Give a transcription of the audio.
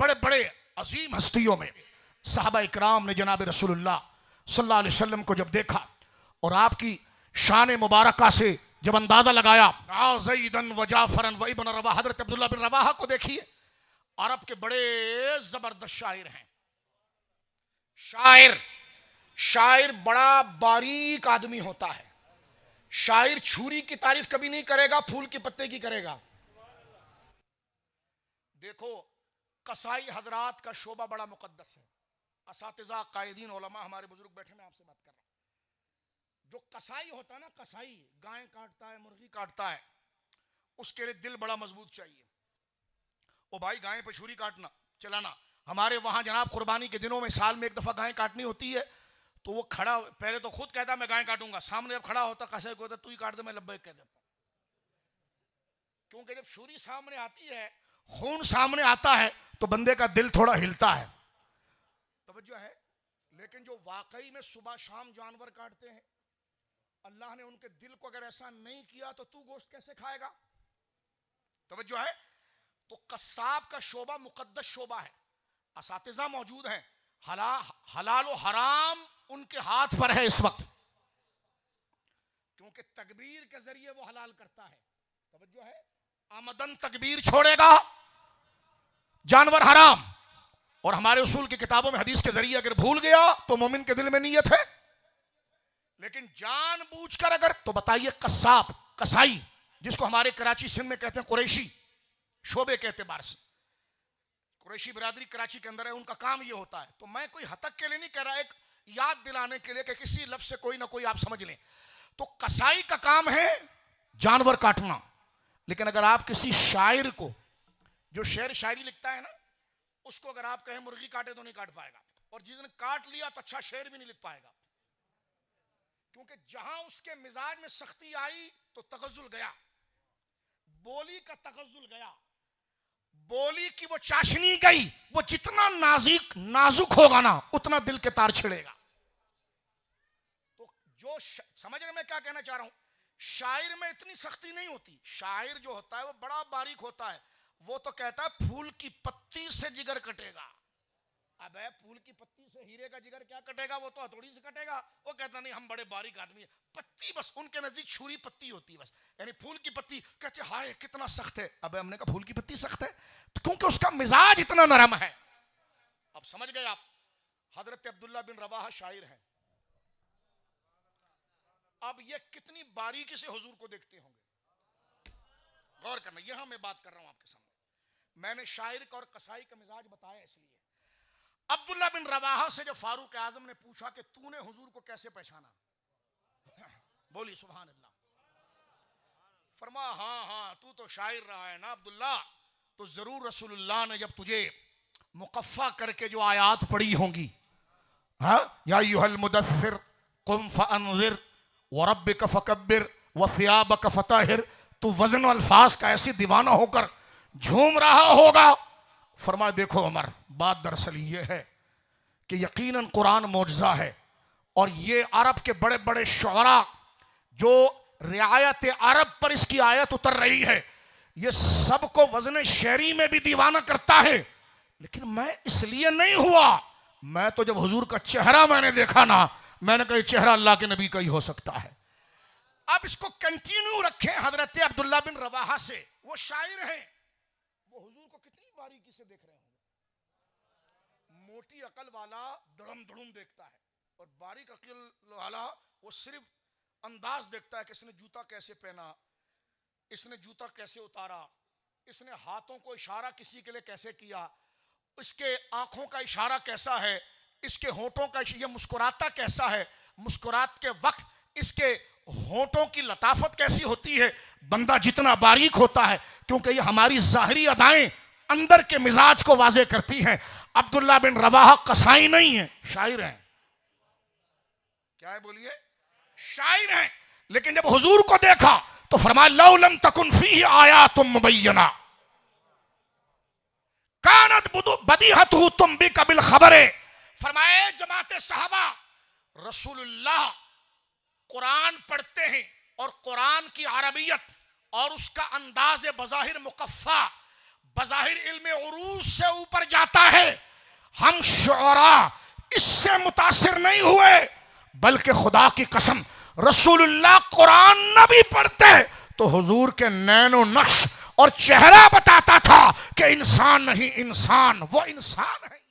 बड़े बड़े अजीम हस्तियों में साहबा इकराम ने जनाब रसूलुल्लाह सल्लल्लाहु अलैहि वसल्लम को जब देखा और आपकी शान मुबारका से जब अंदाजा लगाया, ज़ैदन व जाफरन व इब्न रवाह, हज़रत अब्दुल्लाह बिन रवाहा को देखिए, अरब के बड़े जबरदस्त शायर हैं। शायर बड़ा बारीक आदमी होता है। शायर छुरी की तारीफ कभी नहीं करेगा, फूल के पत्ते की करेगा। देखो कसाई हजरात का शोबा बड़ा मुकद्दस है। असातिज़ा कायदीन उलमा हमारे बुजुर्ग बैठे, मैं आपसे बात कर रहा हूं। जो कसाई होता है ना, कसाई गाय काटता है, मुर्गी काटता है, उसके लिए दिल बड़ा मजबूत चाहिए। ओ भाई गाय पे छुरी काटना चलाना, हमारे वहां जनाब कुर्बानी के दिनों में साल में एक दफा गाय काटनी होती है, तो वो खड़ा पहले तो खुद कहता मैं गाय काटूंगा, सामने जब खड़ा होता कसाई को तू ही काट दे, मैं लब्बैक कह देता। क्योंकि जब छुरी सामने आती है, खून सामने आता है, तो बंदे का दिल थोड़ा हिलता है। तवज्जो है। लेकिन जो वाकई में सुबह शाम जानवर काटते हैं, अल्लाह ने उनके दिल को अगर ऐसा नहीं किया तो तू गोश्त कैसे खाएगा? तवज्जो है। तो कस्साब का शोबा मुकद्दस शोबा है। असातिज़ा मौजूद हैं, हलाल और हराम उनके हाथ पर है इस वक्त, क्योंकि तकबीर के जरिए वो हलाल करता है। तवज्जो है। आमदन तकबीर छोड़ेगा, जानवर हराम। और हमारे उसूल की किताबों में हदीस के जरिए अगर भूल गया तो मोमिन के दिल में नीयत है, लेकिन जानबूझकर अगर, तो बताइए कस्साब कसाई, जिसको हमारे कराची सिंध में कहते हैं कुरैशी शोबे के एतबार से, कुरैशी बिरादरी कराची के अंदर है, उनका काम ये होता है। तो मैं कोई हतक के लिए नहीं कह रहा, एक याद दिलाने के लिए कि किसी लफ्ज से कोई ना कोई आप समझ लें। तो कसाई का काम है जानवर काटना। लेकिन अगर आप किसी शायर को, जो शेर शायरी लिखता है ना, उसको अगर आप कहें मुर्गी काटे तो नहीं काट पाएगा, और जिसने काट लिया तो अच्छा शेर भी नहीं लिख पाएगा। क्योंकि जहां उसके मिजाज में सख्ती आई तो तगज़ुल गया, बोली का तगज़ुल गया, बोली की वो चाशनी गई। वो जितना नाजुक होगा ना, उतना दिल के तार छिड़ेगा। तो जो समझ रहे मैं क्या कहना चाह रहा हूं, शायर में इतनी सख्ती नहीं होती। शायर जो होता है वो बड़ा बारीक होता है। वो तो कहता है फूल की पत्ती से जिगर कटेगा। अबे फूल की पत्ती से हीरे का जिगर क्या कटेगा? वो तो हथौड़ी से कटेगा। वो कहता नहीं हम बड़े बारीक आदमी है, पत्ती बस उनके नजदीक छुरी पत्ती होती है बस, यानी फूल की पत्ती। कहते हाय कितना सख्त है। अबे हमने कहा फूल की पत्ती सख्त है तो क्योंकि उसका मिजाज इतना नरम है। अब समझ गए आप। हजरत अब्दुल्ला बिन रवाहा शायर है। अब ये कितनी बारीकी से हुजूर को देखते होंगे, गौर करना। यहां मैं बात कर रहा हूं आपके सामने। मैंने शायर का और कसाई का मिजाज बताया इसलिए। अब्दुल्ला बिन रवाहा से जब फारूक आजम ने पूछा कि तूने हुजूर को कैसे पहचाना, बोली सुभान अल्लाह। फरमा हाँ तू तो शायर रहा है ना अब्दुल्ला, तो जरूर रसूलुल्लाह ने जब तुझे मुकफ़ा करके जो आयात पढ़ी होंगी, हाँ, या अय्युहल मुदस्सिर कुम फअन्ज़िर व रब्बिक फकब्बिर व सियाबक फताहिर, तू वज़न अल्फाज का ऐसे दीवाना होकर झूम रहा होगा। फरमाया देखो उमर, बात दरअसल ये है कि यकीनन कुरान मौजज़ा है, और ये अरब के बड़े बड़े शुअरा जो रियायत अरब पर इसकी आयत उतर रही है, ये सबको वज़न शेरी में भी दीवाना करता है। लेकिन मैं इसलिए नहीं हुआ, मैं तो जब हुजूर का चेहरा मैंने देखा ना, मैंने कहा चेहरा अल्लाह के नबी का ही हो सकता है। अब इसको कंटिन्यू रखें हजरत अब्दुल्ला बिन रवाहा से। वो शायर हैं, वो हुजूर को कितनी बारीकी से देख रहे होंगे। मोटी अकल वाला धड़म धड़ुम देखता है, और बारीक अकल वाला वो सिर्फ अंदाज देखता है कि इसने जूता कैसे पहना, इसने जूता कैसे उतारा, इसने हाथों को इशारा किसी के लिए कैसे किया, इसके आंखों का इशारा कैसा है, इसके होठों का, ये मुस्कुराता कैसा है, मुस्कुरात के वक्त इसके होठों की लताफत कैसी होती है। बंदा जितना बारीक होता है, क्योंकि ये हमारी जाहिरी अदाएं अंदर के मिजाज को वाजे करती हैं। अब्दुल्ला बिन रवाहा कसाई नहीं है, शायर हैं। क्या है बोलिए? शायर हैं। लेकिन जब हुजूर को देखा तो फरमाया लौ लम तकुन फीही आयातुम मुबय्यना कानत बदीहतुहु तुंबिका बिल खबरे। फरमाए जमाते सहाबा, रसूलुल्लाह कुरान पढ़ते हैं और कुरान की अरबियत और उसका अंदाज़ बज़ाहिर मुकफ़्फ़ा बज़ाहिर इल्म उरूज से ऊपर जाता है। हम शुअरा इससे मुतासिर नहीं हुए, बल्कि खुदा की कसम रसूलुल्लाह कुरान न भी पढ़ते तो हुजूर के नैनो नक्श और चेहरा बताता था कि इंसान नहीं इंसान, वो इंसान है।